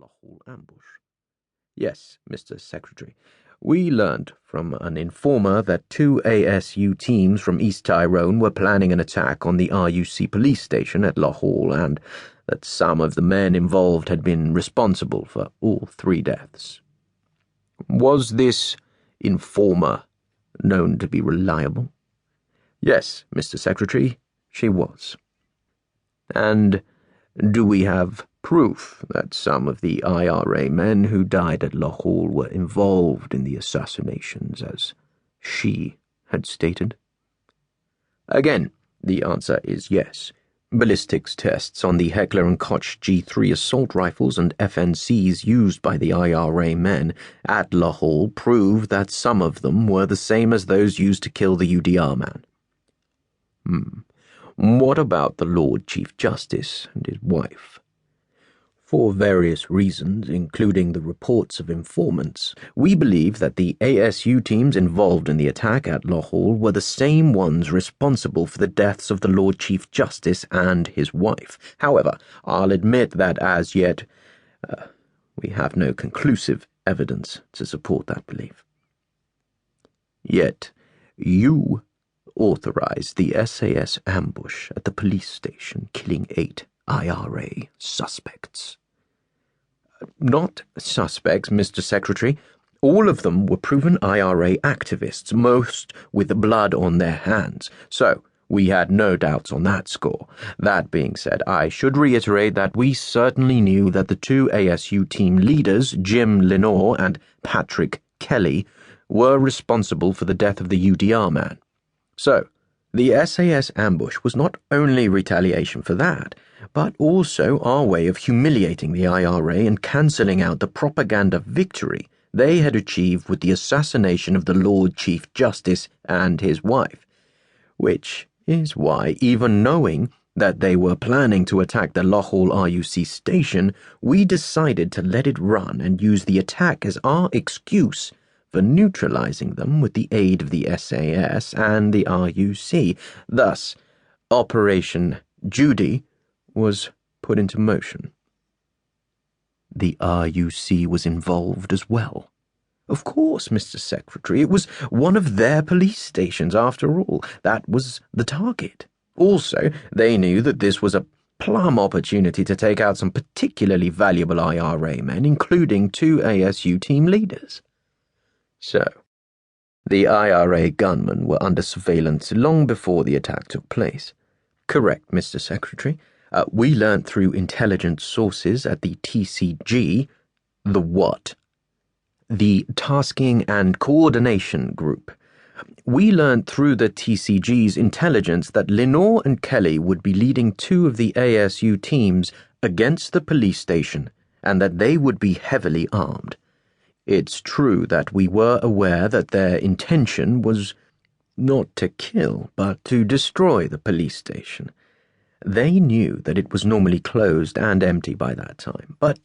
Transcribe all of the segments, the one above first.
Loughgall ambush. Yes, Mr. Secretary. We learned from an informer that 2 ASU teams from East Tyrone were planning an attack on the RUC police station at Loughgall, and that some of the men involved had been responsible for all 3 deaths. Was this informer known to be reliable? Yes, Mr. Secretary, she was. And do we have proof that some of the IRA men who died at Loughgall were involved in the assassinations, as she had stated? Again, the answer is yes. Ballistics tests on the Heckler & Koch G3 assault rifles and FNCs used by the IRA men at Loughgall prove that some of them were the same as those used to kill the UDR man. What about the Lord Chief Justice and his wife? For various reasons, including the reports of informants, we believe that the ASU teams involved in the attack at Loughgall were the same ones responsible for the deaths of the Lord Chief Justice and his wife. However, I'll admit that as yet, we have no conclusive evidence to support that belief. Yet, you authorized the SAS ambush at the police station, killing 8 IRA suspects. Not suspects, Mr. Secretary. All of them were proven IRA activists, most with blood on their hands, so we had no doubts on that score. That being said, I should reiterate that we certainly knew that the 2 ASU team leaders, Jim Lenore and Patrick Kelly, were responsible for the death of the UDR man. So, the SAS ambush was not only retaliation for that, but also our way of humiliating the IRA and cancelling out the propaganda victory they had achieved with the assassination of the Lord Chief Justice and his wife, which is why, even knowing that they were planning to attack the Loughgall RUC station, we decided to let it run and use the attack as our excuse for neutralizing them with the aid of the SAS and the RUC. Thus, Operation Judy was put into motion. The RUC was involved as well. Of course, Mr. Secretary, it was one of their police stations after all. That was the target. Also, they knew that this was a plum opportunity to take out some particularly valuable IRA men, including 2 ASU team leaders. So, the IRA gunmen were under surveillance long before the attack took place. Correct, Mr. Secretary. We learnt through intelligence sources at the TCG, the what? The Tasking and Coordination Group. We learnt through the TCG's intelligence that Lenore and Kelly would be leading 2 of the ASU teams against the police station, and that they would be heavily armed. It's true that we were aware that their intention was not to kill, but to destroy the police station. They knew that it was normally closed and empty by that time, but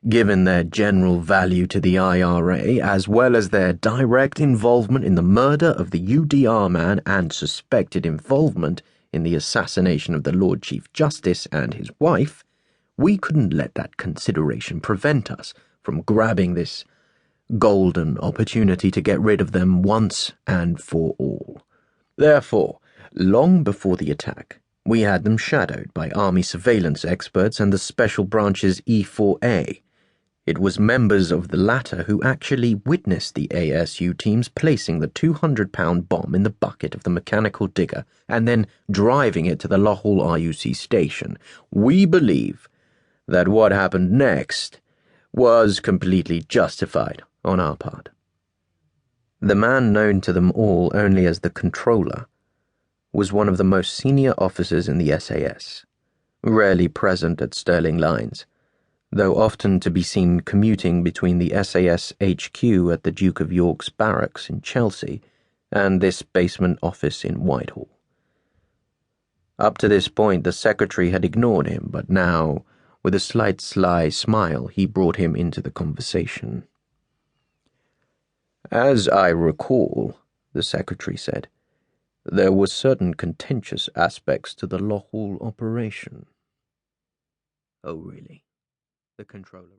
given their general value to the IRA, as well as their direct involvement in the murder of the UDR man and suspected involvement in the assassination of the Lord Chief Justice and his wife, we couldn't let that consideration prevent us from grabbing this golden opportunity to get rid of them once and for all. Therefore, long before the attack, we had them shadowed by Army surveillance experts and the Special Branch's E4A. It was members of the latter who actually witnessed the ASU teams placing the 200-pound bomb in the bucket of the mechanical digger and then driving it to the Loughgall RUC station. We believe that what happened next was completely justified on our part. The man known to them all only as the Controller was one of the most senior officers in the SAS, rarely present at Stirling Lines, though often to be seen commuting between the SAS HQ at the Duke of York's barracks in Chelsea and this basement office in Whitehall. Up to this point, the Secretary had ignored him, but now, with a slight sly smile, he brought him into the conversation. As I recall, the Secretary said, there were certain contentious aspects to the Loughgall operation. Oh, really? The Controller